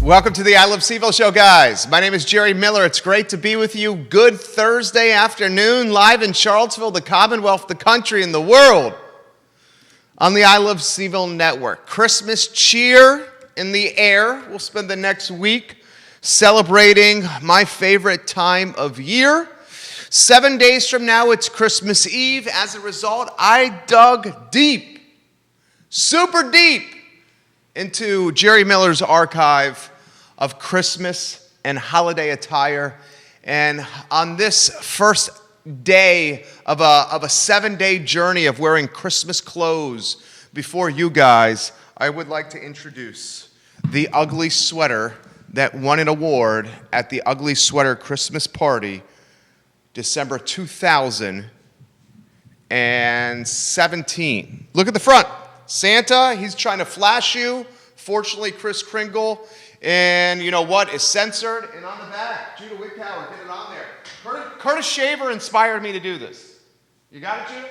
Welcome to the I Love CVille Show, guys. My name is Jerry Miller. It's great to be with you. Good Thursday afternoon, live in Charlottesville, the Commonwealth, the country, and the world on the I Love CVille Network. Christmas cheer in the air. We'll spend the next week celebrating my favorite time of year. 7 days from now, it's Christmas Eve. As a result, I dug deep, super deep, into Jerry Miller's archive of Christmas and holiday attire. And on this first day of a 7-day journey of wearing Christmas clothes before you guys, I would like to introduce the ugly sweater that won an award at the Ugly Sweater Christmas Party, December 2017. Look at the front. Santa, he's trying to flash you. Fortunately, Kris Kringle, and you know what, is censored. And on the back, Judah Wicktower, get it on there. Curtis Shaver inspired me to do this. You got it, Judah?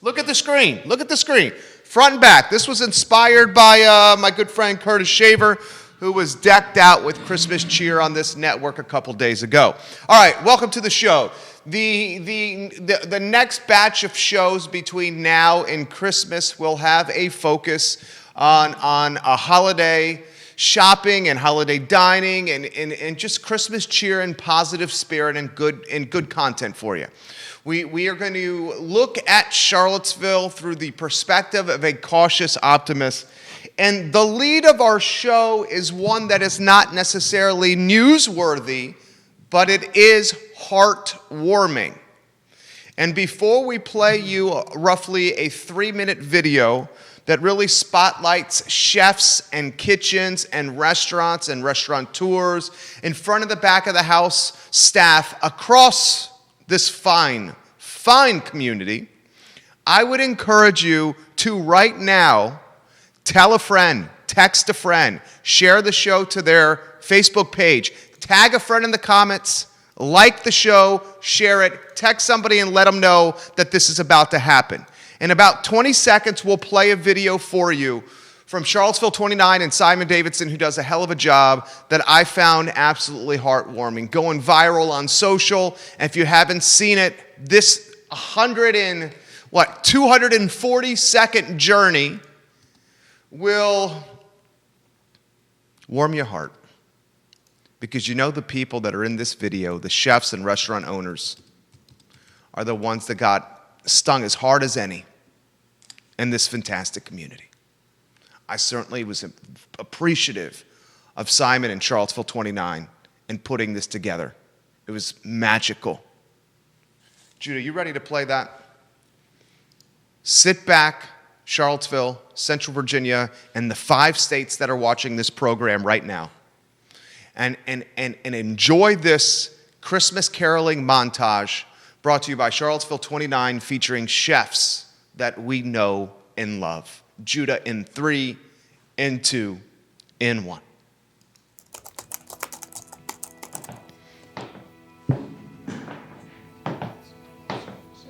Look at the screen. Look at the screen. Front and back. This was inspired by my good friend Curtis Shaver, who was decked out with Christmas cheer on this network a couple days ago. All right, welcome to the show. The next batch of shows between now and Christmas will have a focus on a holiday shopping and holiday dining and just Christmas cheer and positive spirit and good content for you. We are going to look at Charlottesville through the perspective of a cautious optimist. And the lead of our show is one that is not necessarily newsworthy, but it is heartwarming. And before we play you roughly a 3-minute video that really spotlights chefs and kitchens and restaurants and restaurateurs in front of the back of the house staff across this fine community, I would encourage you to right now tell a friend, text a friend, share the show to their Facebook page, tag a friend in the comments, like the show, share it, text somebody and let them know that this is about to happen. In about 20 seconds, we'll play a video for you from Charlottesville 29 and Simon Davidson, who does a hell of a job, that I found absolutely heartwarming, going viral on social. And if you haven't seen it, this 240-second journey will warm your heart. Because you know the people that are in this video, the chefs and restaurant owners, are the ones that got stung as hard as any in this fantastic community. I certainly was appreciative of Simon and Charlottesville 29 in putting this together. It was magical. Judah, you ready to play that? Sit back, Charlottesville, Central Virginia, and the 5 states that are watching this program right now. And enjoy this Christmas caroling montage brought to you by Charlottesville 29, featuring chefs that we know and love. Judah, in 3, in 2, in 1.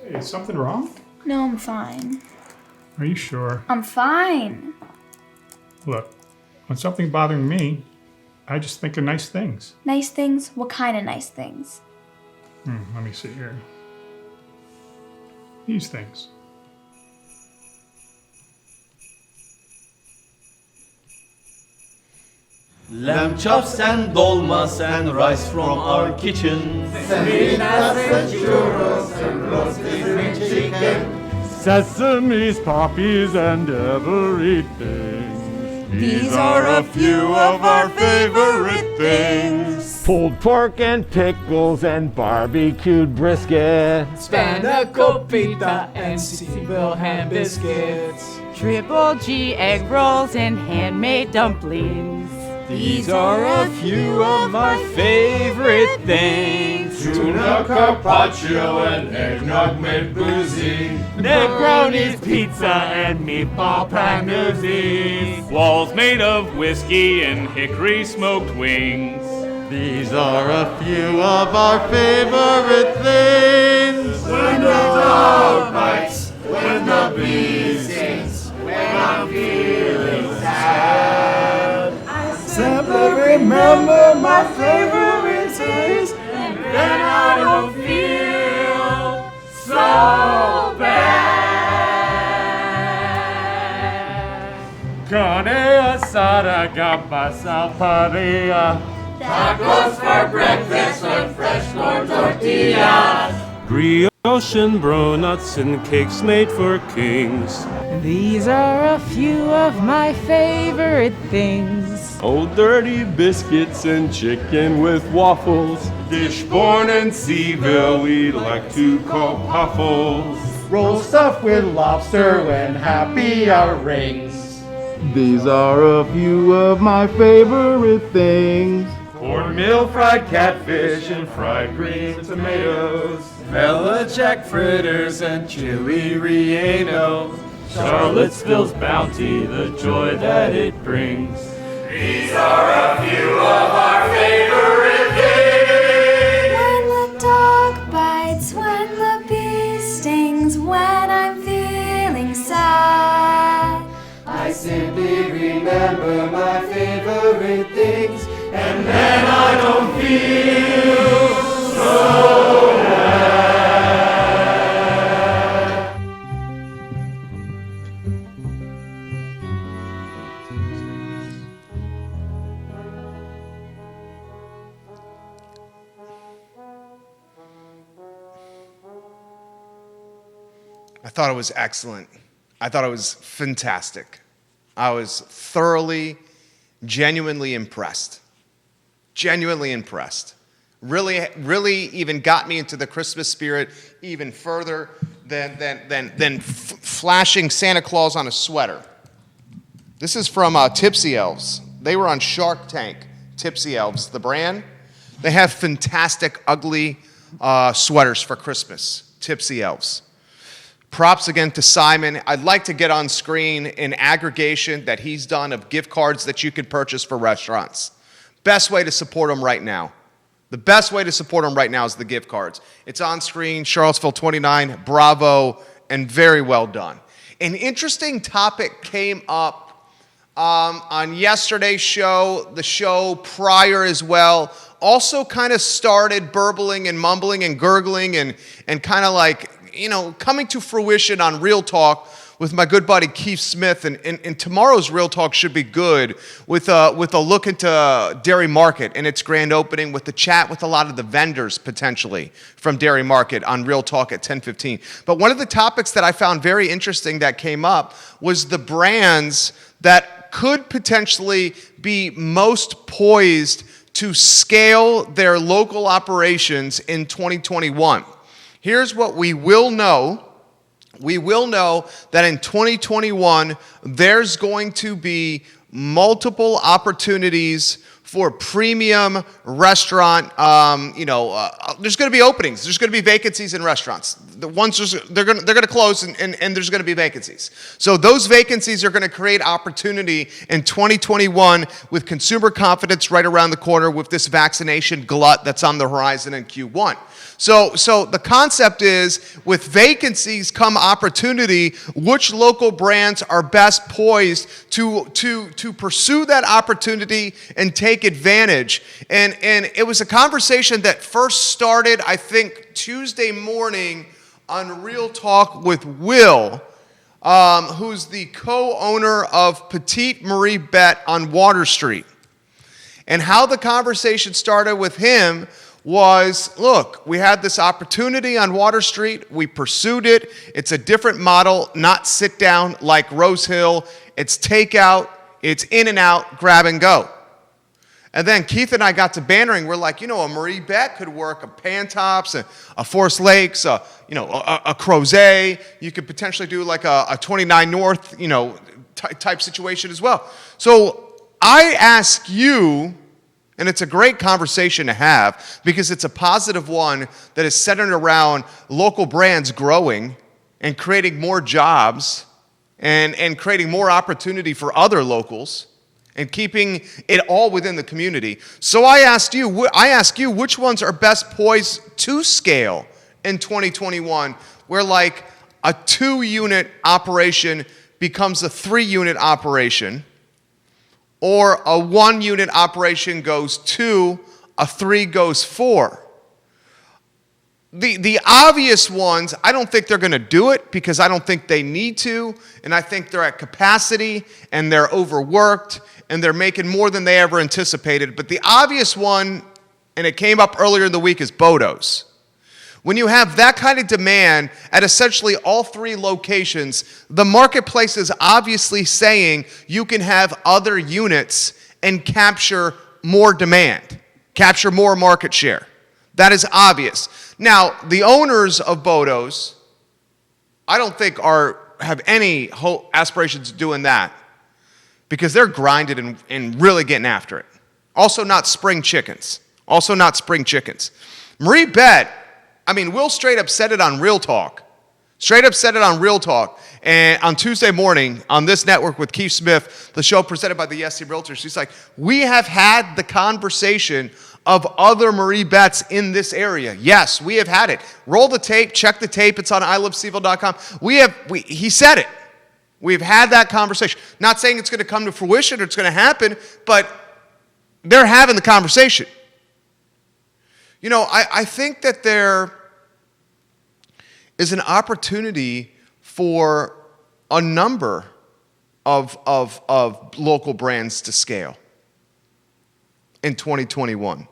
Hey, is something wrong? No, I'm fine. Are you sure? I'm fine. Look, when something's bothering me, I just think of nice things. Nice things? What kind of nice things? Let me see here. These things. Lamb chops and dolmas and rice from our kitchen. Seminas and churros and roasted chicken. Sesames, poppies, and everything. These are a few of our favorite things. Pulled pork and pickles and barbecued brisket. Spanakopita and CVille ham biscuits. Triple G egg rolls and handmade dumplings. These are a few of our favorite things. Tuna carpaccio and eggnog made boozy. Negronis, pizza, and meatball panuzzi. Walls made of whiskey and hickory smoked wings. These are a few of our favorite things. When the dog bites, when the bee stings, when I'm feeling sad. Simply remember remember my favorite things, and then I don't feel so bad. Carne asada, gambas al parrilla. Tacos for breakfast and fresh corn tortillas. Brioche and bronuts and cakes made for kings. These are a few of my favorite things. Old dirty biscuits and chicken with waffles. Dish born in CVille we like to call puffles. Roll stuffed with lobster when happy hour rings. These are a few of my favorite things. Cornmeal fried catfish and fried green tomatoes. Belichick fritters and chili relleno. Charlottesville's bounty, the joy that it brings. These are a few of our favorite things. When the dog bites, when the bee stings, when I'm feeling sad. I simply remember my favorite things, and then I don't feel so bad. I thought it was excellent. I thought it was fantastic. I was thoroughly, genuinely impressed. Genuinely impressed. Really even got me into the Christmas spirit even further than flashing Santa Claus on a sweater. This is from Tipsy Elves. They were on Shark Tank, Tipsy Elves, the brand. They have fantastic, ugly sweaters for Christmas, Tipsy Elves. Props again to Simon. I'd like to get on screen an aggregation that he's done of gift cards that you could purchase for restaurants. Best way to support them right now. The best way to support them right now is the gift cards. It's on screen, Charlottesville 29, bravo, and very well done. An interesting topic came up on yesterday's show, the show prior as well. Also kind of started burbling and mumbling and gurgling and kind of like, coming to fruition on Real Talk with my good buddy Keith Smith, and tomorrow's Real Talk should be good with a look into Dairy Market and its grand opening, with the chat with a lot of the vendors potentially from Dairy Market on Real Talk at 10:15. But one of the topics that I found very interesting that came up was the brands that could potentially be most poised to scale their local operations in 2021. Here's what we will know. We will know that in 2021, there's going to be multiple opportunities for premium restaurant. There's going to be openings. There's going to be vacancies in restaurants. The ones they're going to close, and there's going to be vacancies. So those vacancies are going to create opportunity in 2021 with consumer confidence right around the corner, with this vaccination glut that's on the horizon in Q1. So the concept is, with vacancies come opportunity. Which local brands are best poised to pursue that opportunity and take advantage? And it was a conversation that first started, I think, Tuesday morning on Real Talk with Will, who's the co-owner of Petite Marie Bet on Water Street. And how the conversation started with him was, look, we had this opportunity on Water Street. We pursued it. It's a different model, not sit down like Rose Hill. It's takeout. It's in and out, grab and go. And then Keith and I got to bantering. We're like, a Marie Bet could work, a Pantops, a Forest Lakes, a Crozet. You could potentially do like a 29 North, type situation as well. So I ask you, and it's a great conversation to have because it's a positive one that is centered around local brands growing and creating more jobs and creating more opportunity for other locals and keeping it all within the community. So I ask you, which ones are best poised to scale in 2021, where like a 2-unit operation becomes a 3-unit operation, or a 1-unit operation goes 2, a 3 goes 4. The obvious ones, I don't think they're going to do it because I don't think they need to, and I think they're at capacity and they're overworked and they're making more than they ever anticipated. But the obvious one, and it came up earlier in the week, is Bodos. When you have that kind of demand at essentially all 3 locations, the marketplace is obviously saying you can have other units and capture more demand, capture more market share. That is obvious. Now, the owners of Bodos, I don't think have any aspirations of doing that because they're grinded and really getting after it. Also not spring chickens. Marie Bet, Will straight up said it on Real Talk. And on Tuesday morning on this network with Keith Smith, the show presented by the SC Realtors, she's like, we have had the conversation of other Marie Bets in this area. Yes, we have had it. Roll the tape, check the tape. It's on ilovecville.com. He said it. We've had that conversation. Not saying it's going to come to fruition or it's going to happen, but they're having the conversation. I think that there is an opportunity for a number of local brands to scale in 2021.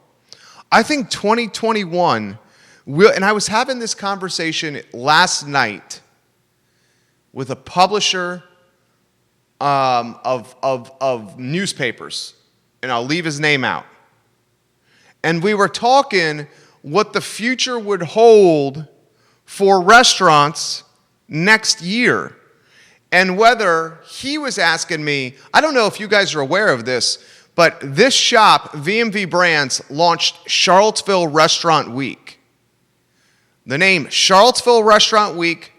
I think 2021 will, and I was having this conversation last night with a publisher of newspapers, and I'll leave his name out. And we were talking what the future would hold for restaurants next year. And whether he was asking me, I don't know if you guys are aware of this, but this shop, VMV Brands, launched Charlottesville Restaurant Week. The name Charlottesville Restaurant Week,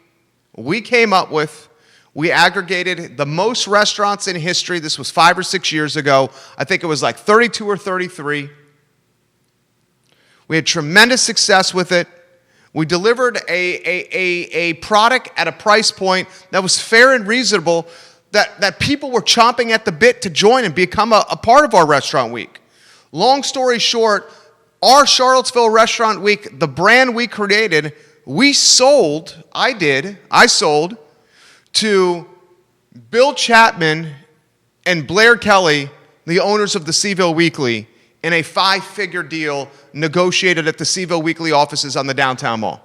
we came up with. We aggregated the most restaurants in history. This was 5 or 6 years ago. I think it was like 32 or 33. We had tremendous success with it. We delivered a product at a price point that was fair and reasonable, that people were chomping at the bit to join and become a part of our Restaurant Week. Long story short, our Charlottesville Restaurant Week, the brand we created, I sold to Bill Chapman and Blair Kelly, the owners of the CVille Weekly, in a 5-figure deal negotiated at the CVille Weekly offices on the downtown mall.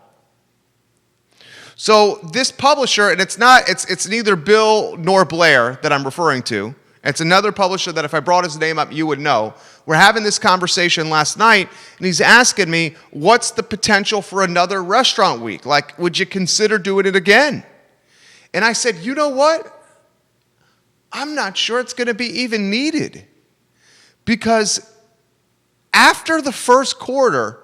So this publisher, and it's neither Bill nor Blair that I'm referring to. It's another publisher that if I brought his name up, you would know. We're having this conversation last night, and he's asking me, what's the potential for another restaurant week? Like, would you consider doing it again? And I said, you know what? I'm not sure it's going to be even needed. Because after the first quarter,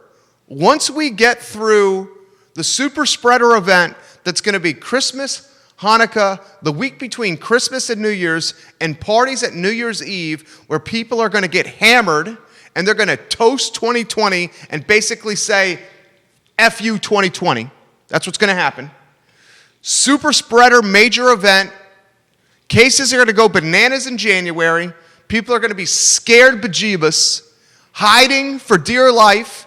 once we get through the super spreader event that's going to be Christmas, Hanukkah, the week between Christmas and New Year's, and parties at New Year's Eve where people are going to get hammered and they're going to toast 2020 and basically say, F you 2020. That's what's going to happen. Super spreader major event. Cases are going to go bananas in January. People are going to be scared bejeebus, hiding for dear life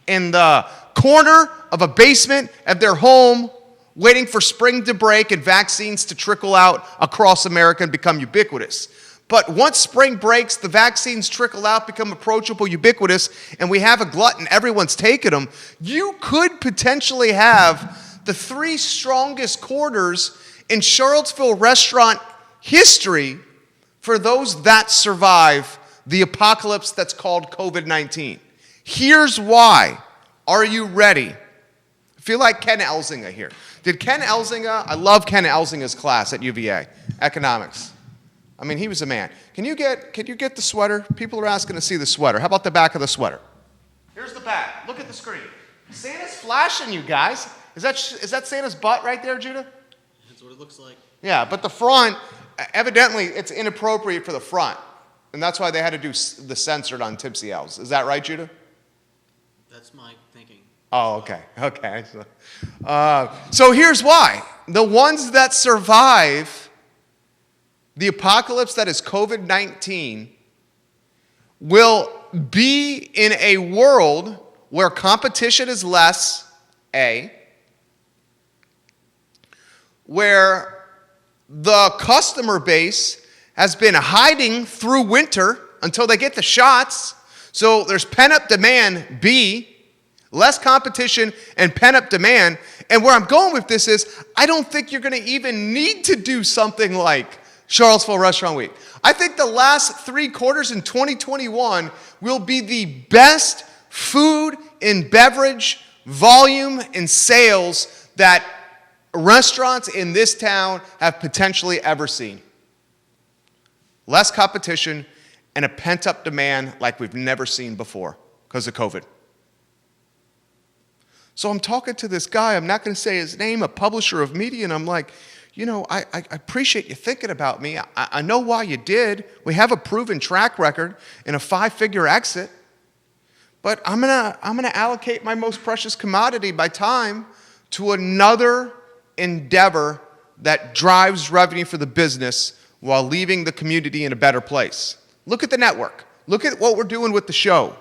in the corner of a basement of their home, waiting for spring to break and vaccines to trickle out across America and become ubiquitous. But once spring breaks, the vaccines trickle out, become approachable, ubiquitous, and we have a glut and everyone's taking them, you could potentially have the 3 strongest quarters in Charlottesville restaurant history for those that survive the apocalypse that's called COVID-19. Here's why. Are you ready? I feel like Ken Elzinga here. Did Ken Elzinga, I love Ken Elzinga's class at UVA, economics. I mean, he was a man. Can you get the sweater? People are asking to see the sweater. How about the back of the sweater? Here's the back. Look at the screen. Santa's flashing, you guys. Is that Santa's butt right there, Judah? That's what it looks like. Yeah, but the front, evidently, it's inappropriate for the front. And that's why they had to do the censored on Tipsy Elves. Is that right, Judah? That's my thinking. Oh, okay. Okay. So here's why. The ones that survive the apocalypse that is COVID-19 will be in a world where competition is less, A, where the customer base has been hiding through winter until they get the shots, so there's pent-up demand, B, less competition and pent-up demand. And where I'm going with this is, I don't think you're going to even need to do something like Charlottesville Restaurant Week. I think the last 3 quarters in 2021 will be the best food and beverage volume and sales that restaurants in this town have potentially ever seen. Less competition and a pent-up demand like we've never seen before because of COVID. So I'm talking to this guy, I'm not going to say his name, a publisher of media, and I'm like, you know, I appreciate you thinking about me. I know why you did. We have a proven track record in a 5-figure exit. But I'm gonna allocate my most precious commodity, my time, to another endeavor that drives revenue for the business while leaving the community in a better place. Look at the network. Look at what we're doing with the show.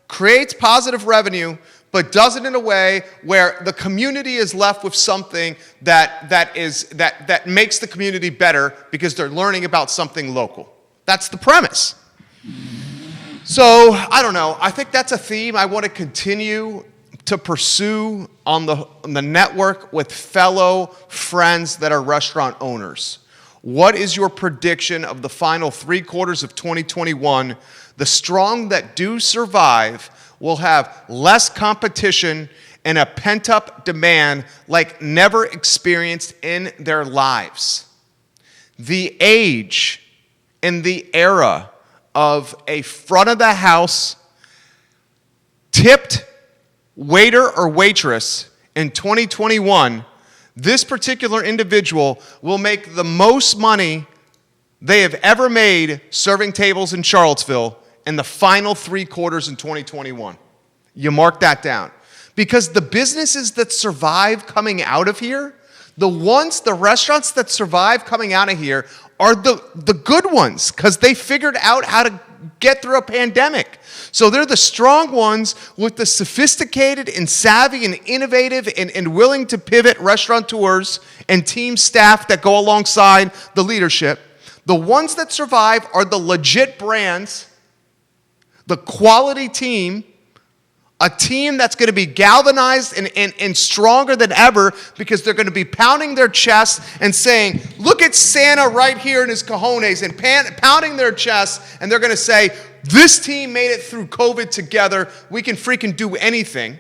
Creates positive revenue, but does it in a way where the community is left with something that makes the community better because they're learning about something local. That's the premise. So, I don't know. I think that's a theme I want to continue to pursue on the network with fellow friends that are restaurant owners. What is your prediction of the final 3 quarters of 2021? The strong that do survive will have less competition and a pent-up demand like never experienced in their lives. The age and the era of a front-of-the-house tipped waiter or waitress in 2021, this particular individual will make the most money they have ever made serving tables in Charlottesville in the final 3 quarters in 2021. You mark that down. Because the businesses that survive coming out of here, the restaurants that survive coming out of here are the good ones because they figured out how to get through a pandemic. So they're the strong ones with the sophisticated and savvy and innovative and willing to pivot restaurateurs and team staff that go alongside the leadership. The ones that survive are the legit brands, the quality team, a team that's going to be galvanized and stronger than ever because they're going to be pounding their chests and saying, look at Santa right here in his cojones, and pounding their chests, and they're going to say, this team made it through COVID together. We can freaking do anything.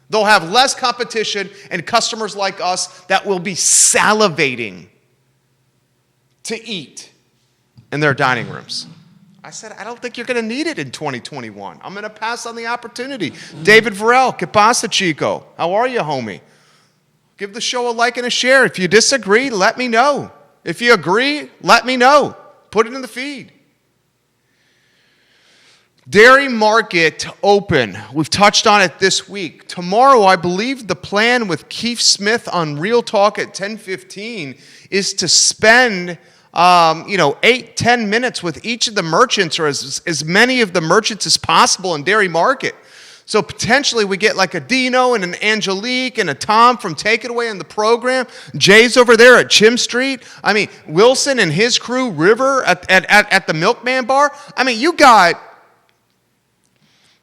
They'll have less competition and customers like us that will be salivating to eat in their dining rooms. I said, I don't think you're going to need it in 2021. I'm going to pass on the opportunity. David Varell, que pasa, chico? How are you, homie? Give the show a like and a share. If you disagree, let me know. If you agree, let me know. Put it in the feed. Dairy Market open. We've touched on it this week. Tomorrow, I believe the plan with Keith Smith on Real Talk at 10:15 is to spend 8-10 minutes with each of the merchants, or as many of the merchants as possible in Dairy Market. So potentially we get like a Dino and an Angelique and a Tom from Take It Away in the program. Jay's over there at Chim Street. I mean, Wilson and his crew, River at the Milkman Bar. I mean,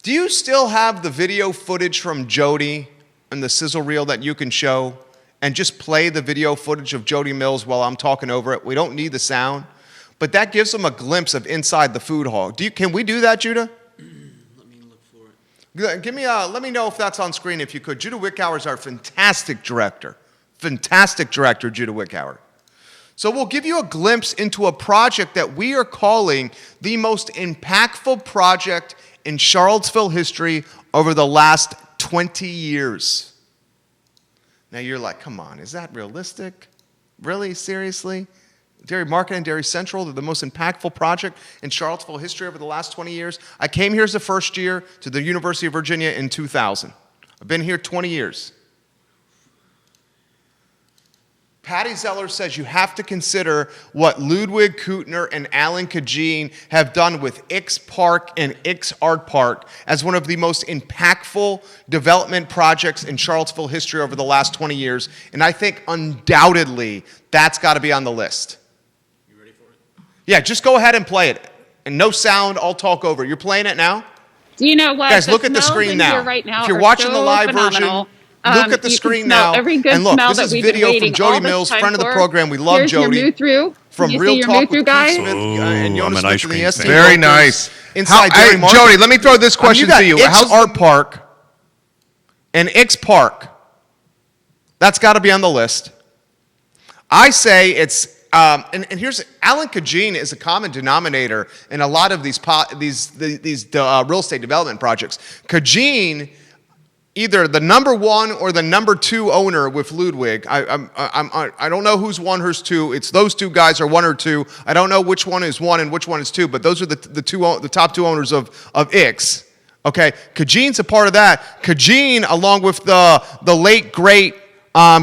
do you still have the video footage from Jody and the sizzle reel that you can show? And just play the video footage of Jody Mills while I'm talking over it. We don't need the sound. But that gives them a glimpse of inside the food hall. Can we do that, Judah? Let me look for it. Let me know if that's on screen if you could. Judah Wickhauer is our fantastic director. Fantastic director, Judah Wickhauer. So we'll give you a glimpse into a project that we are calling the most impactful project in Charlottesville history over the last 20 years. Now you're like, come on, is that realistic? Really? Seriously? Dairy Market and Dairy Central, they're the most impactful project in Charlottesville history over the last 20 years. I came here as a first year to the University of Virginia in 2000. I've been here 20 years. Patty Zeller says you have to consider what Ludwig Kutner and Alan Kajin have done with Ix Park and Ix Art Park as one of the most impactful development projects in Charlottesville history over the last 20 years. And I think undoubtedly that's got to be on the list. You ready for it? Yeah, just go ahead and play it. And no sound, I'll talk over. You're playing it now? Do you know what? Guys, look at the screen now. Right now. If you're watching the live phenomenal. version, look at the screen now. And look, this is video from Jody Mills, friend of the program. We love Jody. Here's your From you Real see your Talk with guys? Keith Smith and Jonas Smith from the ST Very Brokers nice. Inside Dairy Market. Jody, let me throw this question to you. How's Art Park and Ix Park? That's got to be on the list. I say it's and here's Alan Kajin is a common denominator in a lot of these real estate development projects. Kajin, either the number one or the number two owner with Ludwig. I don't know who's one, who's two. It's those two guys are one or two. I don't know which one is one and which one is two, but those are the top two owners of Ix. Okay, Kajin's a part of that. Kajin, along with the late great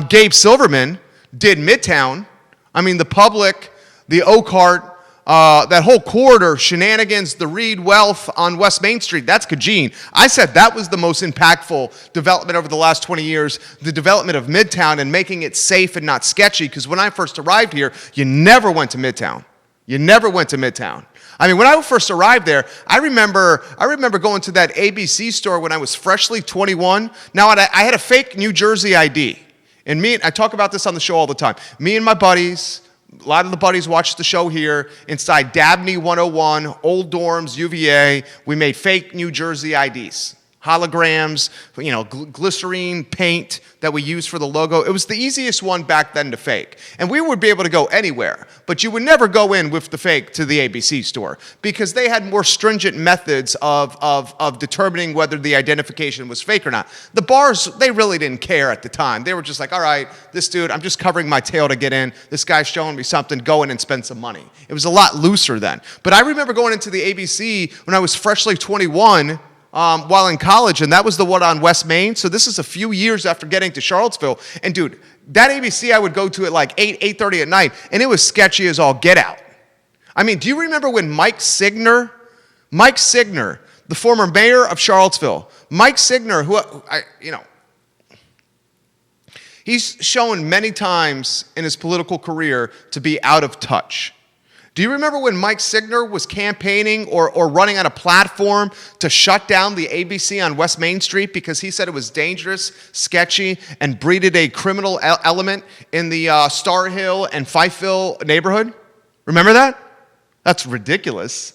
Gabe Silverman, did Midtown. I mean, the Public, the Oakart, that whole corridor, Shenanigans, the Reed Wealth on West Main Street, that's Kajin. I said that was the most impactful development over the last 20 years, the development of Midtown and making it safe and not sketchy, because when I first arrived here, you never went to Midtown. You never went to Midtown. I mean, when I first arrived there, I remember going to that ABC store when I was freshly 21. Now, I had a fake New Jersey ID. And I talk about this on the show all the time. Me and my buddies, a lot of the buddies watch the show here, inside Dabney 101, old dorms, UVA, we made fake New Jersey IDs. Holograms, glycerine paint that we used for the logo. It was the easiest one back then to fake. And we would be able to go anywhere, but you would never go in with the fake to the ABC store because they had more stringent methods of determining whether the identification was fake or not. The bars, they really didn't care at the time. They were just like, all right, this dude, I'm just covering my tail to get in. This guy's showing me something, go in and spend some money. It was a lot looser then. But I remember going into the ABC when I was freshly 21, while in college, and that was the one on West Main. So this is a few years after getting to Charlottesville. And dude, that ABC I would go to at like 8:30 at night, and it was sketchy as all get out. I mean, do you remember when Mike Signer, the former mayor of Charlottesville, Mike Signer, he's shown many times in his political career to be out of touch. Do you remember when Mike Signer was campaigning or running on a platform to shut down the ABC on West Main Street because he said it was dangerous, sketchy, and breeded a criminal element in the Star Hill and Fifeville neighborhood? Remember that? That's ridiculous.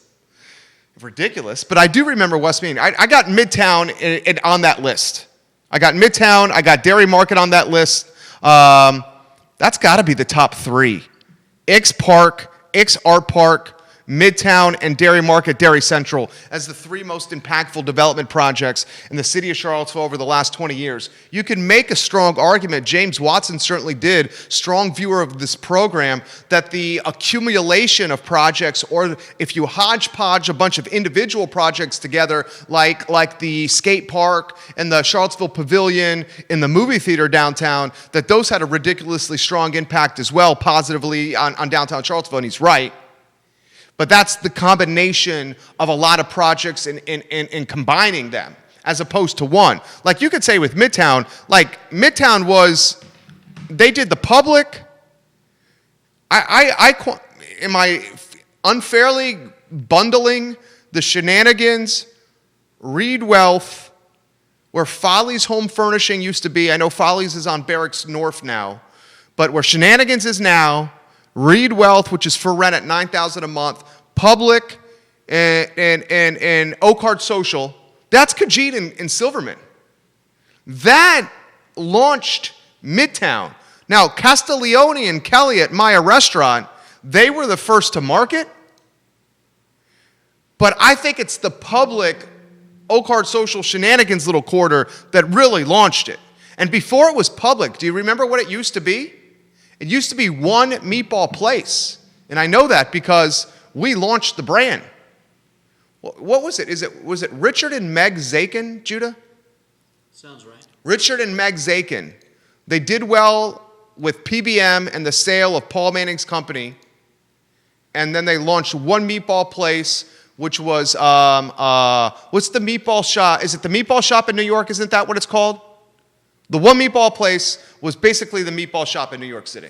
Ridiculous. But I do remember West Main. I got Midtown on that list. I got Midtown. I got Dairy Market on that list. That's got to be the top three. Ix Park, Ix Art Park, Midtown, and Dairy Market, Dairy Central as the three most impactful development projects in the city of Charlottesville over the last 20 years. You can make a strong argument, James Watson certainly did, strong viewer of this program, that the accumulation of projects, or if you hodgepodge a bunch of individual projects together, like the skate park and the Charlottesville Pavilion in the movie theater downtown, that those had a ridiculously strong impact as well, positively on downtown Charlottesville, and he's right. But that's the combination of a lot of projects in combining them as opposed to one. Like you could say with Midtown, they did the Public. Am I unfairly bundling the Shenanigans, Reed Wealth, where Follies Home Furnishing used to be? I know Follies is on Barracks North now, but where Shenanigans is now, Reed Wealth, which is for rent at $9,000 a month, Public and Oakart Social, that's Kajit and Silverman. That launched Midtown. Now, Castiglione and Kelly at Maya Restaurant, they were the first to market, but I think it's the Public, Oakart Social, Shenanigans little corridor that really launched it. And before it was Public, do you remember what it used to be? It used to be one meatball place. And I know that because we launched the brand. What was it? Was it Richard and Meg Zakin, Judah? Sounds right. Richard and Meg Zakin. They did well with PBM and the sale of Paul Manning's company, and then they launched one meatball place, which was, what's the meatball shop? Is it the meatball shop in New York? Isn't that what it's called? The one meatball place was basically the meatball shop in New York City.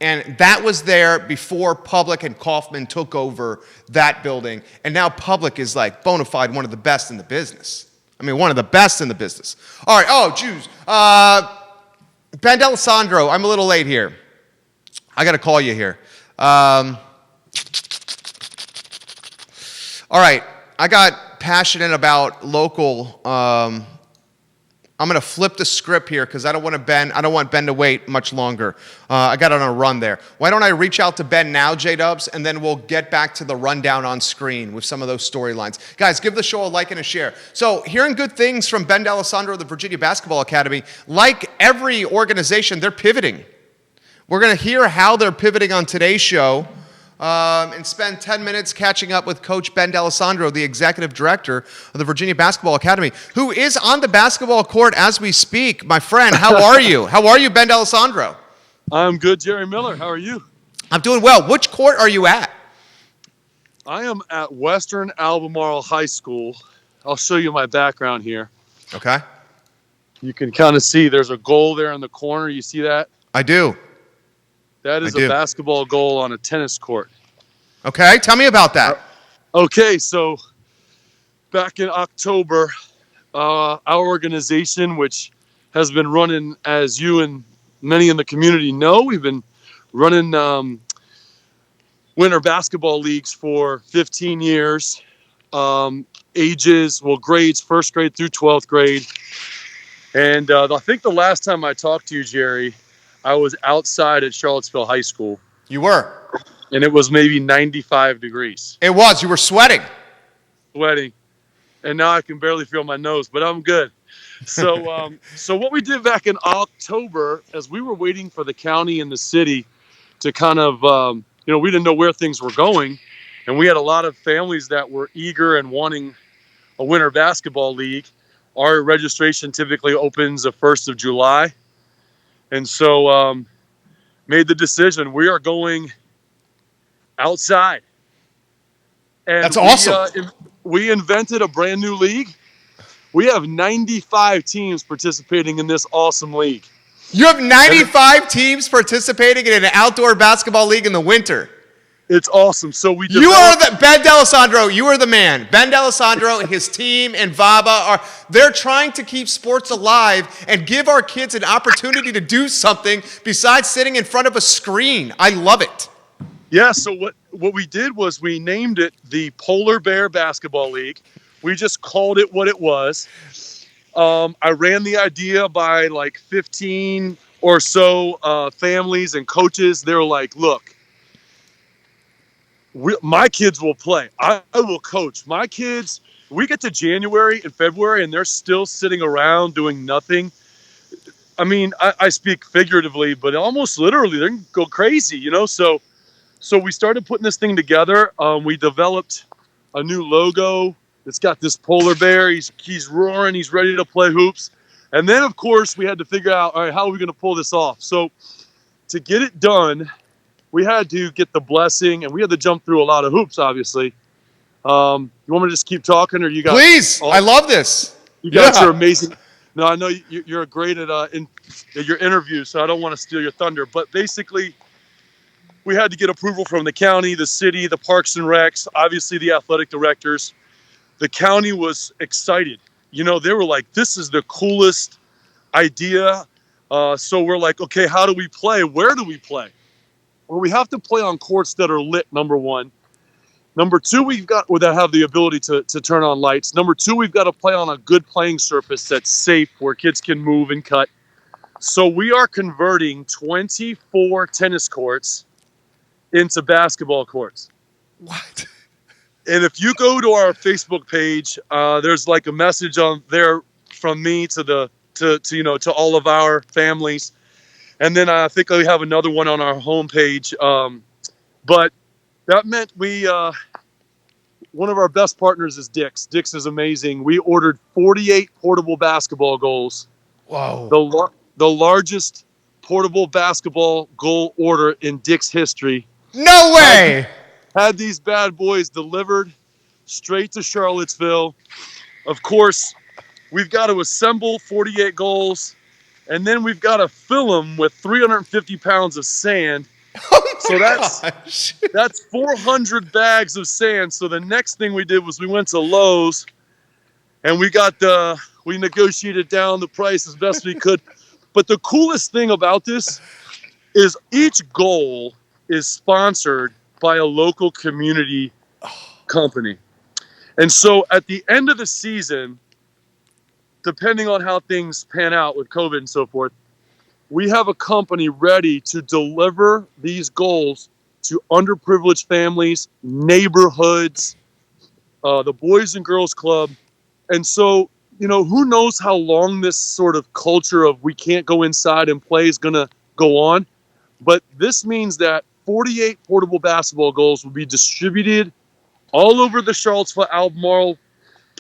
And that was there before Public and Kaufman took over that building. And now Public is like bona fide one of the best in the business. I mean, one of the best in the business. All right, oh, Jews. Ben D'Alessandro, I'm a little late here. I got to call you here. All right, I got passionate about local. I'm going to flip the script here because I don't want Ben to wait much longer. I got on a run there. Why don't I reach out to Ben now, J-Dubs, and then we'll get back to the rundown on screen with some of those storylines. Guys, give the show a like and a share. So, hearing good things from Ben D'Alessandro of the Virginia Basketball Academy. Like every organization, they're pivoting. We're going to hear how they're pivoting on today's show. And spend 10 minutes catching up with Coach Ben D'Alessandro, the executive director of the Virginia Basketball Academy, who is on the basketball court as we speak. My friend, how are you? How are you, Ben D'Alessandro? I'm good, Jerry Miller. How are you? I'm doing well. Which court are you at? I am at Western Albemarle High School. I'll show you my background here. Okay. You can kind of see there's a goal there in the corner. You see that? I do. That is a basketball goal on a tennis court. Okay, tell me about that. Okay, so back in October, our organization, which has been running, as you and many in the community know, we've been running winter basketball leagues for 15 years. Grades, first grade through 12th grade. And I think the last time I talked to you, Jerry, I was outside at Charlottesville High School. You were? And it was maybe 95 degrees. It was. You were sweating. Sweating. And now I can barely feel my nose, but I'm good. So so what we did back in October, as we were waiting for the county and the city to kind of, we didn't know where things were going. And we had a lot of families that were eager and wanting a winter basketball league. Our registration typically opens the 1st of July. And so made the decision. We are going outside. And that's awesome. We invented a brand new league. We have 95 teams participating in this awesome league. You have 95 teams participating in an outdoor basketball league in the winter. It's awesome. So you are Ben D'Alessandro. You are the man. Ben D'Alessandro and his team and VABA they're trying to keep sports alive and give our kids an opportunity to do something besides sitting in front of a screen. I love it. Yeah. So what we did was we named it the Polar Bear Basketball League. We just called it what it was. I ran the idea by like 15 or so families and coaches. They were like, look, my kids will play. I will coach. My kids, we get to January and February and they're still sitting around doing nothing. I mean, I speak figuratively, but almost literally, they can go crazy, So we started putting this thing together. We developed a new logo. It's got this polar bear. He's roaring. He's ready to play hoops. And then, of course, we had to figure out, all right, how are we going to pull this off? So to get it done, we had to get the blessing, and we had to jump through a lot of hoops, obviously. You want me to just keep talking, or you guys? Please, I love this. You guys are amazing. No, I know you're great at your interviews, so I don't want to steal your thunder. But basically, we had to get approval from the county, the city, the Parks and Recs, obviously the athletic directors. The county was excited. They were like, this is the coolest idea. So we're like, okay, how do we play? Where do we play? Well, we have to play on courts that are lit, number one. Number two, that have the ability to turn on lights. Number two, we've got to play on a good playing surface that's safe where kids can move and cut. So we are converting 24 tennis courts into basketball courts. What? And if you go to our Facebook page, there's like a message on there from me to all of our families. And then I think we have another one on our homepage. But that meant one of our best partners is Dick's. Dick's is amazing. We ordered 48 portable basketball goals. Whoa. The largest portable basketball goal order in Dick's history. No way! Had these bad boys delivered straight to Charlottesville. Of course, we've got to assemble 48 goals, and then we've got to fill them with 350 pounds of sand. So that's 400 bags of sand. So the next thing we did was we went to Lowe's, and we negotiated down the price as best we could. But the coolest thing about this is each goal is sponsored by a local community company. And so at the end of the season, depending on how things pan out with COVID and so forth, we have a company ready to deliver these goals to underprivileged families, neighborhoods, the Boys and Girls Club. And so, who knows how long this sort of culture of we can't go inside and play is going to go on. But this means that 48 portable basketball goals will be distributed all over the Charlottesville, Albemarle,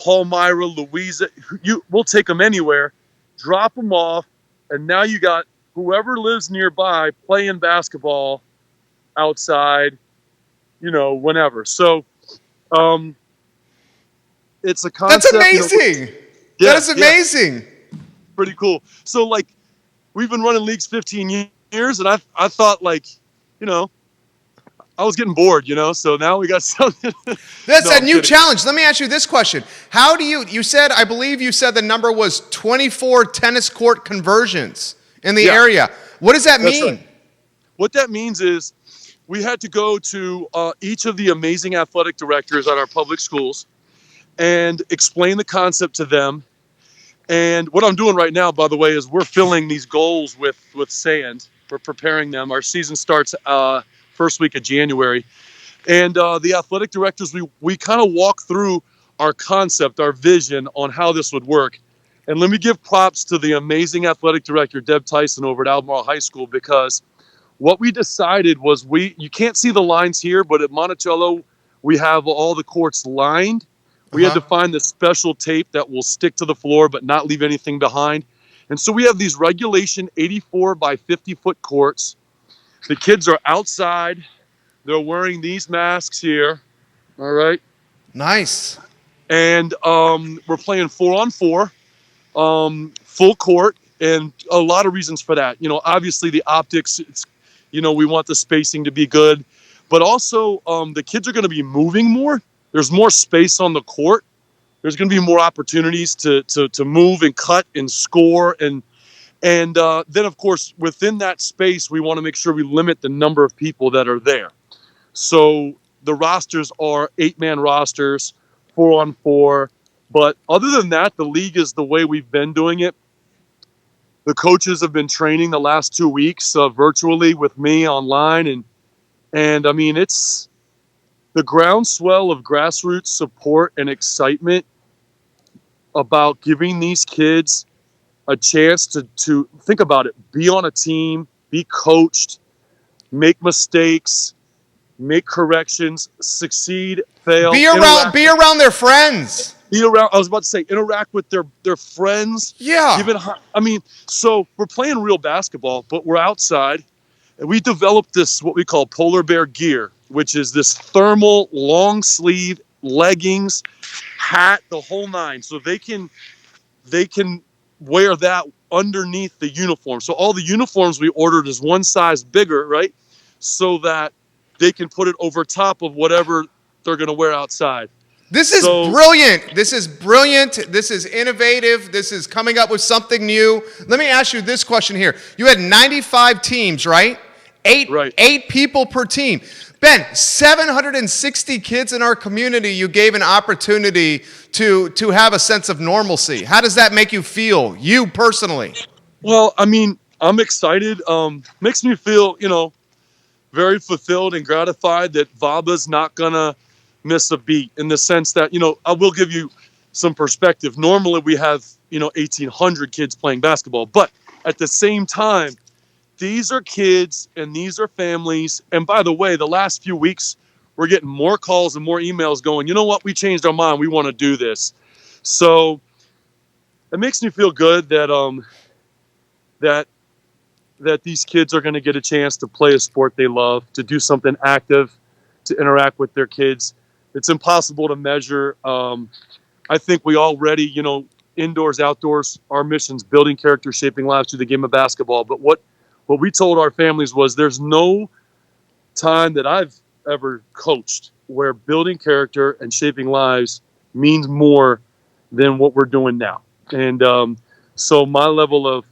Palmyra, Louisa. We'll take them anywhere, drop them off, and now you got whoever lives nearby playing basketball outside, whenever. So it's a concept. That's amazing. That is amazing. Yeah. Pretty cool. So, we've been running leagues 15 years, and I thought, I was getting bored, so now we got something. That's a new challenge. Let me ask you this question. How do I believe you said the number was 24 tennis court conversions in the area. What does that mean? Right. What that means is we had to go to each of the amazing athletic directors at our public schools and explain the concept to them. And what I'm doing right now, by the way, is we're filling these goals with sand. We're preparing them. Our season starts first week of January. And the athletic directors, we kind of walk through our concept, our vision on how this would work. And let me give props to the amazing athletic director, Deb Tyson, over at Albemarle High School, because what we decided was you can't see the lines here, but at Monticello, we have all the courts lined. We had to find the special tape that will stick to the floor but not leave anything behind. And so we have these regulation 84 by 50 foot courts. The kids are outside. They're wearing these masks here. All right. Nice. And we're playing 4-on-4, full court, and a lot of reasons for that. Obviously the optics, we want the spacing to be good, but also the kids are going to be moving more. There's more space on the court. There's going to be more opportunities to move and cut and score. And then, of course, within that space, we want to make sure we limit the number of people that are there. So the rosters are 8-man rosters, 4-on-4. But other than that, the league is the way we've been doing it. The coaches have been training the last 2 weeks virtually with me online. And I mean, it's the groundswell of grassroots support and excitement about giving these kids a chance to think about it, be on a team, be coached, make mistakes, make corrections, succeed, fail. Be around their friends. I was about to say, interact with their friends. Yeah. So we're playing real basketball, but we're outside. And we developed this, what we call polar bear gear, which is this thermal long sleeve leggings, hat, the whole nine. So they can wear that underneath the uniform. So all the uniforms we ordered is one size bigger, right? So that they can put it over top of whatever they're going to wear outside. This is brilliant. This is brilliant. This is innovative. This is coming up with something new. Let me ask you this question here. You had 95 teams, right? Eight people per team. Ben, 760 kids in our community you gave an opportunity to have a sense of normalcy. How does that make you feel, you personally? Well, I'm excited. Makes me feel, very fulfilled and gratified that VABA's not going to miss a beat, in the sense that, I will give you some perspective. Normally we have, 1,800 kids playing basketball, but at the same time, these are kids and these are families. And by the way, the last few weeks, we're getting more calls and more emails going, you know what, we changed our mind. We want to do this. So it makes me feel good that that these kids are going to get a chance to play a sport they love, to do something active, to interact with their kids. It's impossible to measure. I think we already, indoors, outdoors, our mission's building character, shaping lives through the game of basketball. But what we told our families was there's no time that I've ever coached where building character and shaping lives means more than what we're doing now. And so my level of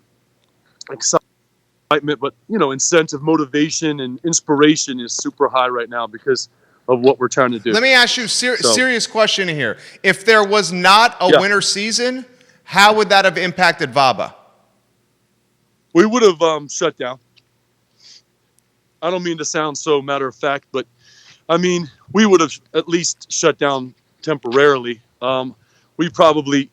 excitement, but, incentive, motivation, and inspiration is super high right now because of what we're trying to do. Let me ask you a serious question here. If there was not a winter season, how would that have impacted VABA? We would have shut down. I don't mean to sound so matter of fact, but we would have at least shut down temporarily. We probably,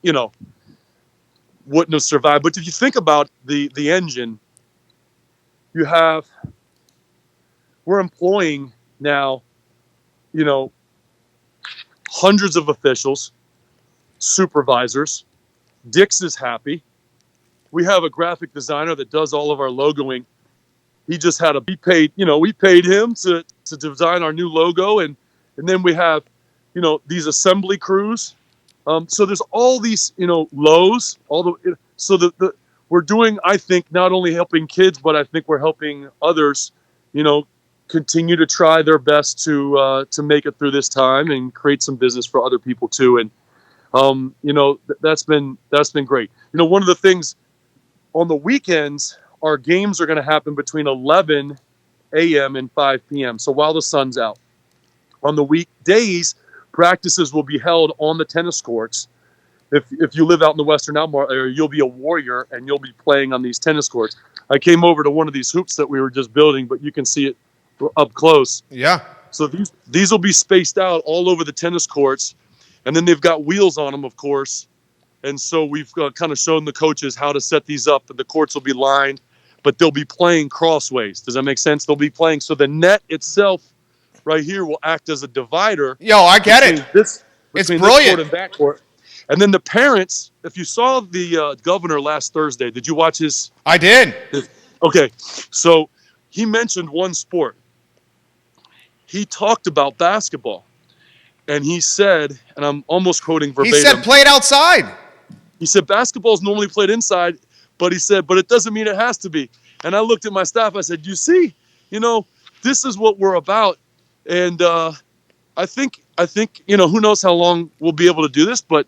wouldn't have survived. But if you think about the engine, we're employing now, hundreds of officials, supervisors. Dix is happy. We have a graphic designer that does all of our logoing. He just had we paid him to design our new logo. And then we have, these assembly crews. So there's all these, lows, we're doing, I think, not only helping kids, but I think we're helping others, continue to try their best to make it through this time and create some business for other people too. And, that's been great. One of the things on the weekends, our games are going to happen between 11 a.m. and 5 p.m. So while the sun's out. On the weekdays, practices will be held on the tennis courts. If you live out in the Western Albemarle area, you'll be a warrior and you'll be playing on these tennis courts. I came over to one of these hoops that we were just building, but you can see it up close. Yeah. So these will be spaced out all over the tennis courts, and then they've got wheels on them, of course. And so we've kind of shown the coaches how to set these up, and the courts will be lined, but they'll be playing crossways. Does that make sense? They'll be playing. So the net itself right here will act as a divider. Yo, I get it. It's brilliant. This court and that court. And then the parents, if you saw the governor last Thursday, did you watch his? I did. Okay. So he mentioned one sport. He talked about basketball. And he said, and I'm almost quoting verbatim. He said, play it outside. He said, basketball is normally played inside, but he said, but it doesn't mean it has to be. And I looked at my staff. I said, you see, this is what we're about. And I think, who knows how long we'll be able to do this, but,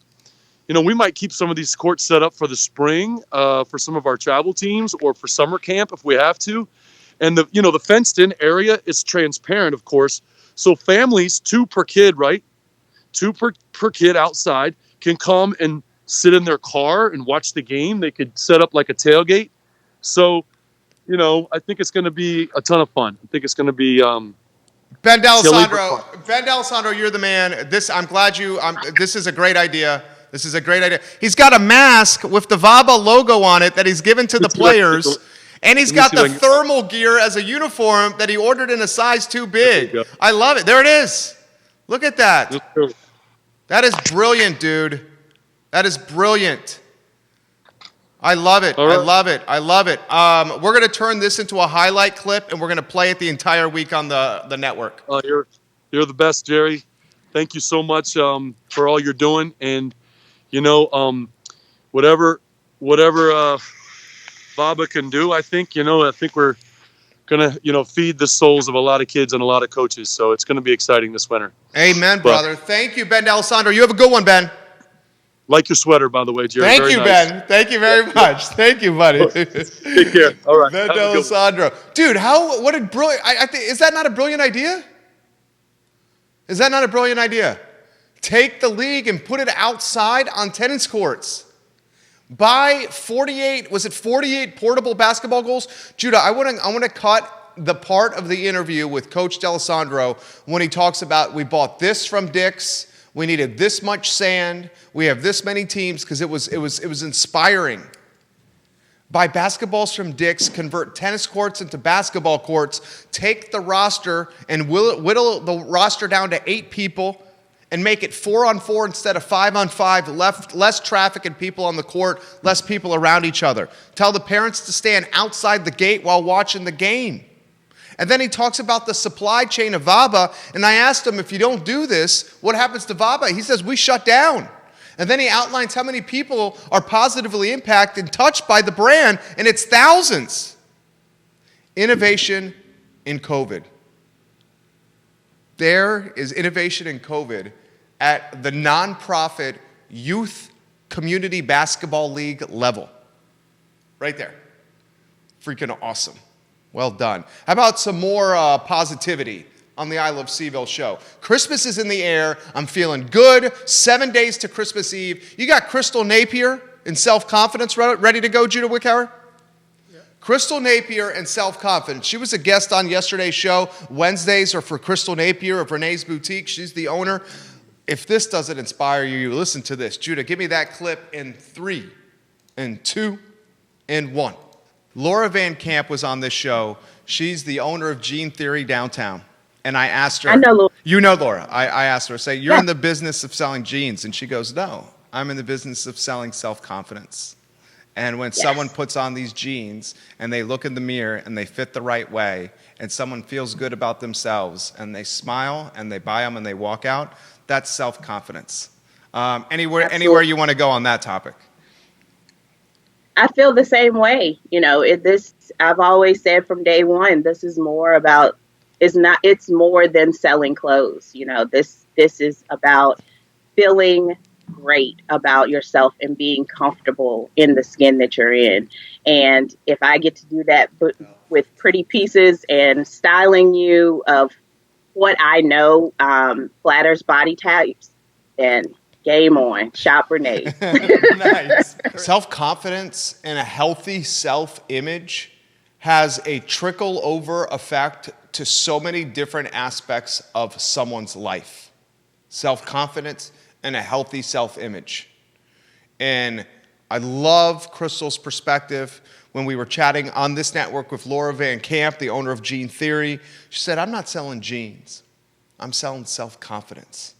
we might keep some of these courts set up for the spring for some of our travel teams or for summer camp if we have to. And the fenced in area is transparent, of course. So families, 2 per kid, right? 2 per kid outside can come and sit in their car and watch the game. They could set up like a tailgate. So, I think it's going to be a ton of fun. I think it's going to be Ben D'Alessandro, you're the man. I'm glad this is a great idea. This is a great idea. He's got a mask with the VABA logo on it that he's given to the players. And he's got the thermal gear as a uniform that he ordered in a size too big. I love it. There it is. Look at that. That is brilliant, dude. That is brilliant. I love it. Right. I love it. I love it. We're going to turn this into a highlight clip, and we're going to play it the entire week on the network. You're the best, Jerry. Thank you so much for all you're doing. And, whatever VABA can do, I think we're going to, feed the souls of a lot of kids and a lot of coaches. So it's going to be exciting this winter. Amen, brother. Thank you, Ben D'Alessandro. You have a good one, Ben. Like your sweater, by the way, Jerry. Thank you, nice. Ben. Thank you very much. Thank you, buddy. Take care. All right. Ben D'Alessandro. Dude, what a brilliant, I think, is that not a brilliant idea? Is that not a brilliant idea? Take the league and put it outside on tennis courts. Buy 48 portable basketball goals? Judah, I want to cut the part of the interview with Coach D'Alessandro when he talks about we bought this from Dick's, we needed this much sand, we have this many teams, because it was inspiring. Buy basketballs from Dick's, convert tennis courts into basketball courts, take the roster and whittle the roster down to 8 people, and make it 4-on-4 instead of 5-on-5, less traffic and people on the court, less people around each other. Tell the parents to stand outside the gate while watching the game. And then he talks about the supply chain of VABA, and I asked him, if you don't do this, what happens to VABA? He says, we shut down. And then he outlines how many people are positively impacted and touched by the brand, and it's thousands. Innovation in COVID. There is innovation in COVID at the nonprofit youth community basketball league level. Right there. Freaking awesome. Well done. How about some more positivity on the I Love CVille show? Christmas is in the air. I'm feeling good. 7 days to Christmas Eve. You got Crystal Napier in Self-Confidence ready to go, Judah Wickhauer? Yeah. Crystal Napier and Self-Confidence. She was a guest on yesterday's show. Wednesdays are for Crystal Napier of Renee's Boutique. She's the owner. If this doesn't inspire you, listen to this. Judah, give me that clip in 3, and 2, and 1. Laura Van Camp was on this show. She's the owner of Gene Theory Downtown. And I asked her. I know Laura. You know Laura. I asked her, you're in the business of selling jeans. And she goes, no, I'm in the business of selling self-confidence. And when someone puts on these jeans and they look in the mirror and they fit the right way and someone feels good about themselves and they smile and they buy them and they walk out, that's self-confidence. Anywhere you want to go on that topic. I feel the same way. You know, I've always said from day one, this is more about, it's more than selling clothes. You know, this is about feeling great about yourself and being comfortable in the skin that you're in. And if I get to do that with pretty pieces and styling you of what I know flatters body types, then game on. Shop Renee. Nice. Self-confidence and a healthy self-image has a trickle-over effect to so many different aspects of someone's life. Self-confidence and a healthy self-image. And I love Crystal's perspective. When we were chatting on this network with Laura Van Camp, the owner of Gene Theory, she said, I'm not selling jeans. I'm selling self-confidence.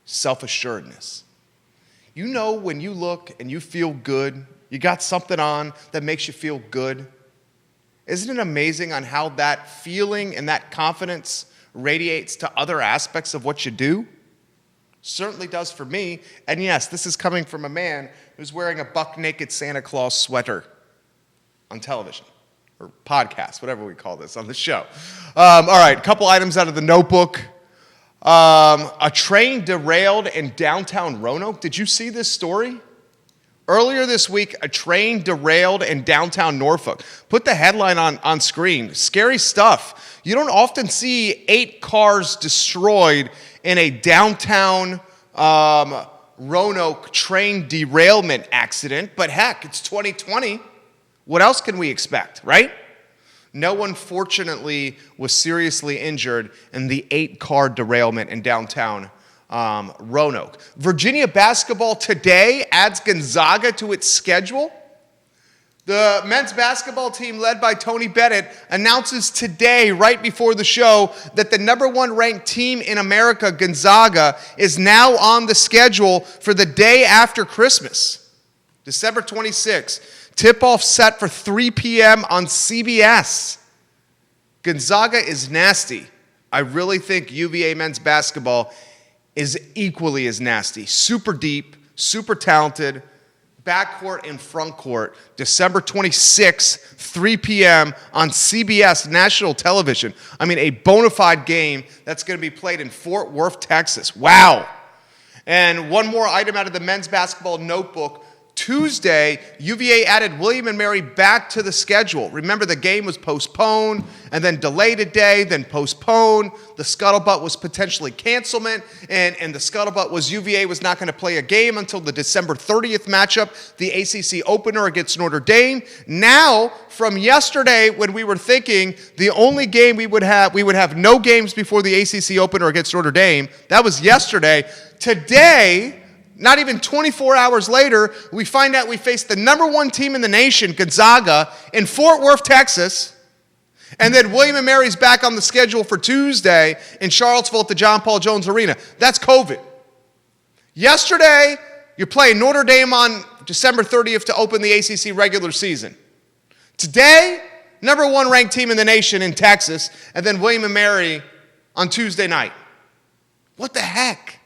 Self-assuredness. You know when you look and you feel good, you got something on that makes you feel good. Isn't it amazing on how that feeling and that confidence radiates to other aspects of what you do? Certainly does for me. And yes, this is coming from a man who's wearing a buck-naked Santa Claus sweater on television or podcast, whatever we call this on the show. All right, a couple items out of the notebook. A train derailed in downtown Roanoke. Did you see this story? Earlier this week, a train derailed in downtown Norfolk. Put the headline on screen. Scary stuff. You don't often see 8 cars destroyed in a downtown Roanoke train derailment accident. But heck, it's 2020. What else can we expect, right? No one, fortunately, was seriously injured in the 8-car derailment in downtown Roanoke. Virginia basketball today adds Gonzaga to its schedule. The men's basketball team, led by Tony Bennett, announces today, right before the show, that the number 1 ranked team in America, Gonzaga, is now on the schedule for the day after Christmas, December 26th. Tip-off set for 3 p.m. on CBS. Gonzaga is nasty. I really think UVA men's basketball is equally as nasty. Super deep, super talented, backcourt and frontcourt. December 26th, 3 p.m. on CBS national television. I mean, a bona fide game that's going to be played in Fort Worth, Texas. Wow. And one more item out of the men's basketball notebook. Tuesday, UVA added William & Mary back to the schedule. Remember, the game was postponed and then delayed a day, then postponed. The scuttlebutt was potentially cancelment, and the scuttlebutt was UVA was not going to play a game until the December 30th matchup, the ACC opener against Notre Dame. Now, from yesterday, when we were thinking the only game we would have no games before the ACC opener against Notre Dame, that was yesterday. Today, not even 24 hours later, we find out we face the number 1 team in the nation, Gonzaga, in Fort Worth, Texas. And then William & Mary's back on the schedule for Tuesday in Charlottesville at the John Paul Jones Arena. That's COVID. Yesterday, you're playing Notre Dame on December 30th to open the ACC regular season. Today, number 1 ranked team in the nation in Texas, and then William & Mary on Tuesday night. What the heck?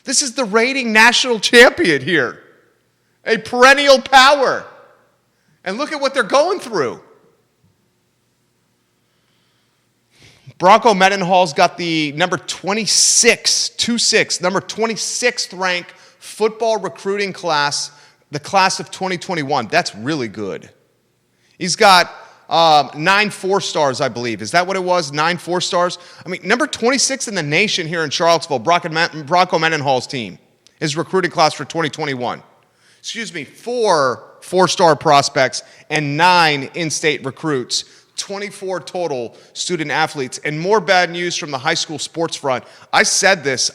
This is the reigning national champion here. A perennial power. And look at what they're going through. Bronco Mendenhall's got the number 26th ranked football recruiting class, the class of 2021. That's really good. He's got 9 4-stars, I believe. Is that what it was? 9 4-stars? I mean, number 26 in the nation here in Charlottesville, Bronco Mendenhall's team, his recruiting class for 2021. 4 4-star prospects and 9 in-state recruits. 24 total student athletes. And more bad news from the high school sports front. I said this.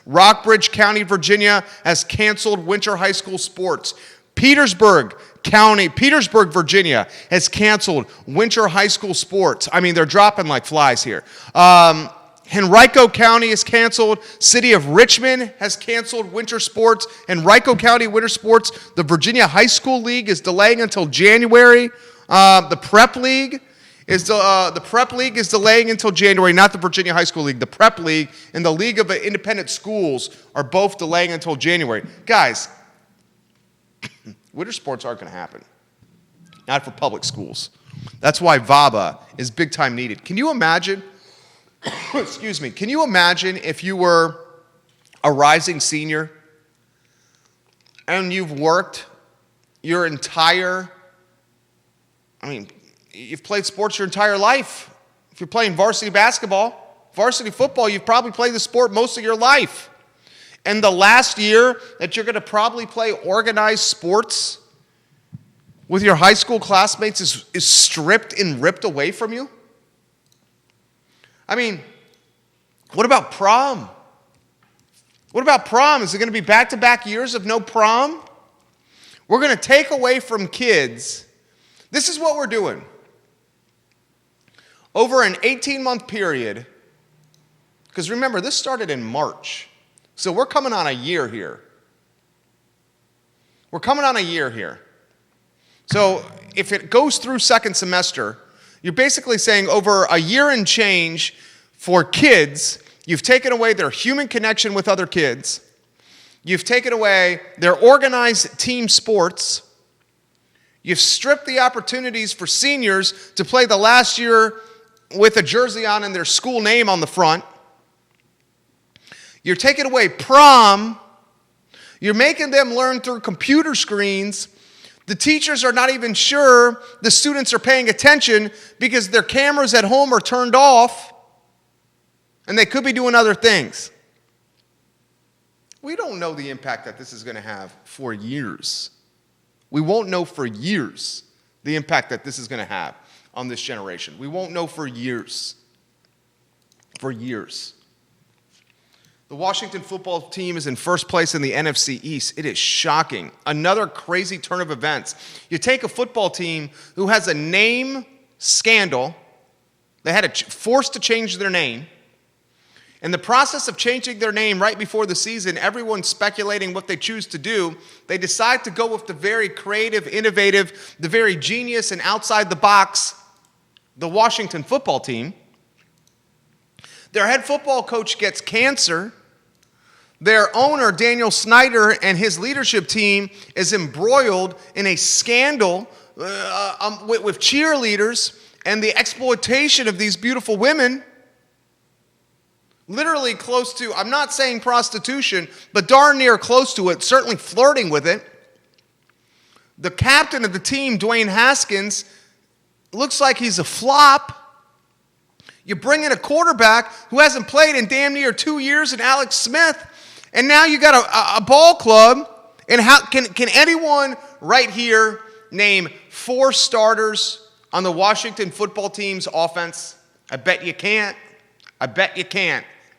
Rockbridge County, Virginia has canceled winter high school sports. Petersburg, Virginia has canceled winter high school sports. I mean, they're dropping like flies here. Henrico County is canceled. City of Richmond has canceled winter sports. Henrico County winter sports. The Virginia High School League is delaying until January. The Prep League is delaying until January, not the Virginia High School League. The Prep League and the League of Independent Schools are both delaying until January. Guys, winter sports aren't going to happen. Not for public schools. That's why VABA is big time needed. Can you imagine, can you imagine if you were a rising senior and you've worked your entire, you've played sports your entire life. If you're playing varsity basketball, varsity football, you've probably played the sport most of your life. And the last year that you're going to probably play organized sports with your high school classmates is stripped and ripped away from you? What about prom? What about prom? Is it going to be back-to-back years of no prom? We're going to take away from kids. This is what we're doing. Over an 18-month period, because remember, this started in March. So we're coming on a year here. So if it goes through second semester, you're basically saying over a year and change for kids, you've taken away their human connection with other kids. You've taken away their organized team sports. You've stripped the opportunities for seniors to play the last year with a jersey on and their school name on the front. You're taking away prom. You're making them learn through computer screens. The teachers are not even sure the students are paying attention because their cameras at home are turned off and they could be doing other things. We don't know the impact that this is going to have for years. We won't know for years the impact that this is going to have on this generation. We won't know for years. For years. The Washington football team is in first place in the NFC East. It is shocking. Another crazy turn of events. You take a football team who has a name scandal. They had forced to change their name. In the process of changing their name right before the season, everyone's speculating what they choose to do. They decide to go with the very creative, innovative, the very genius and outside the box, the Washington football team. Their head football coach gets cancer. Their owner, Daniel Snyder, and his leadership team is embroiled in a scandal with cheerleaders and the exploitation of these beautiful women. Literally close to, I'm not saying prostitution, but darn near close to it, certainly flirting with it. The captain of the team, Dwayne Haskins, looks like he's a flop. You bring in a quarterback who hasn't played in damn near 2 years in Alex Smith, and now you got a ball club. And how can anyone right here name 4 starters on the Washington football team's offense? I bet you can't.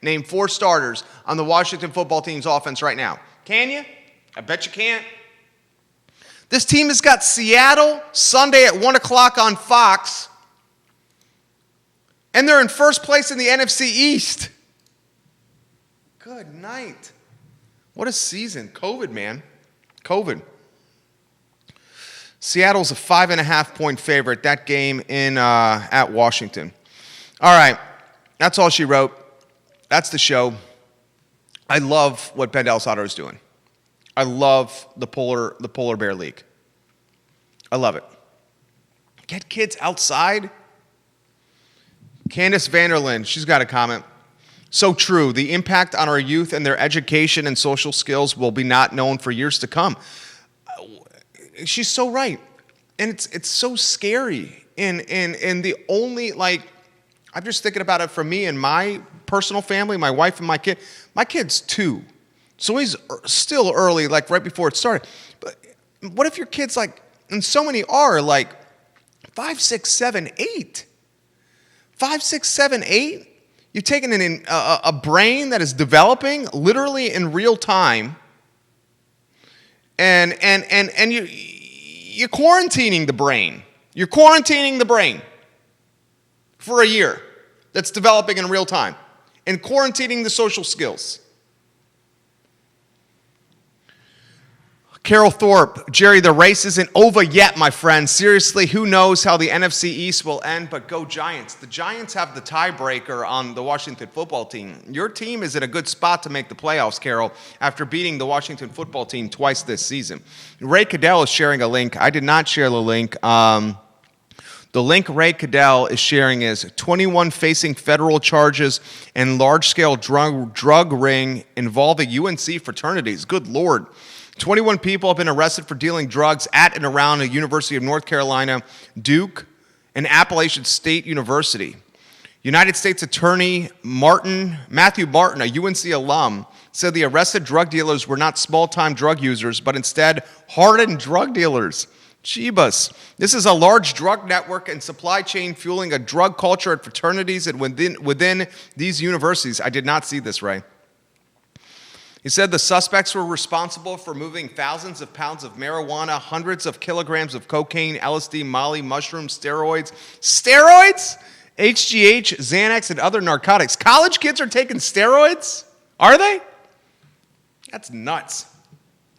Name 4 starters on the Washington football team's offense right now. Can you? I bet you can't. This team has got Seattle Sunday at 1 o'clock on Fox And they're in first place in the NFC East. Good night. What a season. COVID, man. COVID. Seattle's a 5.5-point favorite. That game in at Washington. All right. That's all she wrote. That's the show. I love what Ben Delsato is doing. I love the Polar Bear League. I love it. Get kids outside. Candace Vanderlyn, she's got a comment. So true. The impact on our youth and their education and social skills will be not known for years to come. She's so right. And it's so scary. And the only, like, I'm just thinking about it for me and my personal family, my wife and my kid. My kid's 2. So he's still early, like right before it started. But what if your kid's like, and so many are like 5, 6, 7, 8. 5, 6, 7, 8. You've taken a brain that is developing literally in real time, and you're quarantining the brain. You're quarantining the brain for a year that's developing in real time, and quarantining the social skills. Carol Thorpe, Jerry, the race isn't over yet, my friend. Seriously, who knows how the NFC East will end, but go Giants. The Giants have the tiebreaker on the Washington football team. Your team is in a good spot to make the playoffs, Carol, after beating the Washington football team twice this season. Ray Cadell is sharing a link. I did not share the link. The link Ray Cadell is sharing is 21 facing federal charges and large-scale drug ring involving UNC fraternities. Good Lord. 21 people have been arrested for dealing drugs at and around the University of North Carolina, Duke, and Appalachian State University. United States Attorney Matthew Martin, a UNC alum, said the arrested drug dealers were not small-time drug users, but instead hardened drug dealers. Jeebus. This is a large drug network and supply chain fueling a drug culture at fraternities and within these universities. I did not see this, Ray. He said the suspects were responsible for moving thousands of pounds of marijuana, hundreds of kilograms of cocaine, LSD, Molly, mushrooms, steroids, HGH, Xanax, and other narcotics. College kids are taking steroids? Are they? That's nuts.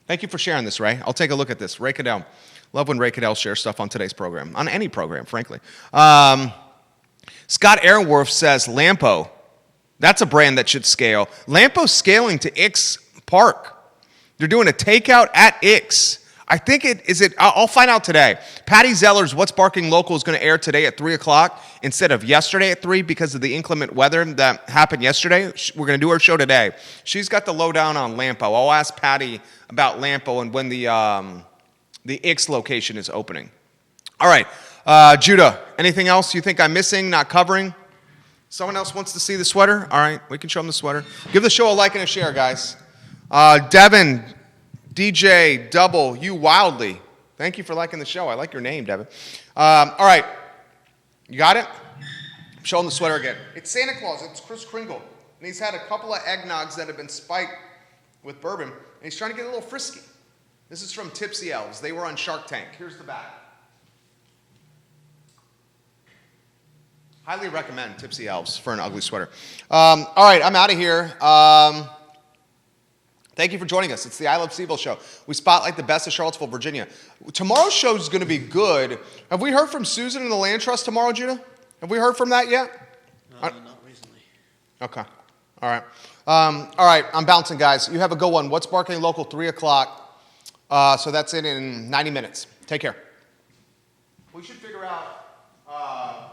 Thank you for sharing this, Ray. I'll take a look at this. Ray Cadell. Love when Ray Cadell shares stuff on today's program, on any program, frankly. Scott Aaronworth says, Lampo. That's a brand that should scale. Lampo's scaling to Ix Park. They're doing a takeout at Ix. I think I'll find out today. Patty Zeller's What's Barking Local is going to air today at 3 o'clock instead of yesterday at 3 because of the inclement weather that happened yesterday. We're going to do our show today. She's got the lowdown on Lampo. I'll ask Patty about Lampo and when the Ix location is opening. All right. Judah, anything else you think I'm missing, not covering? Someone else wants to see the sweater? All right, we can show them the sweater. Give the show a like and a share, guys. Devin, DJ, Double, You Wildly. Thank you for liking the show. I like your name, Devin. All right, you got it? Show them the sweater again. It's Santa Claus. It's Kris Kringle. And he's had a couple of eggnogs that have been spiked with bourbon, and he's trying to get a little frisky. This is from Tipsy Elves. They were on Shark Tank. Here's the back. Highly recommend Tipsy Elves for an ugly sweater. All right, I'm out of here. Thank you for joining us. It's the I Love CVille Show. We spotlight the best of Charlottesville, Virginia. Tomorrow's show is going to be good. Have we heard from Susan and the Land Trust tomorrow, Judah? Have we heard from that yet? Not recently. Okay. All right. All right, I'm bouncing, guys. You have a good one. What's Barking Local, 3 o'clock. So that's it in 90 minutes. Take care. We should figure out...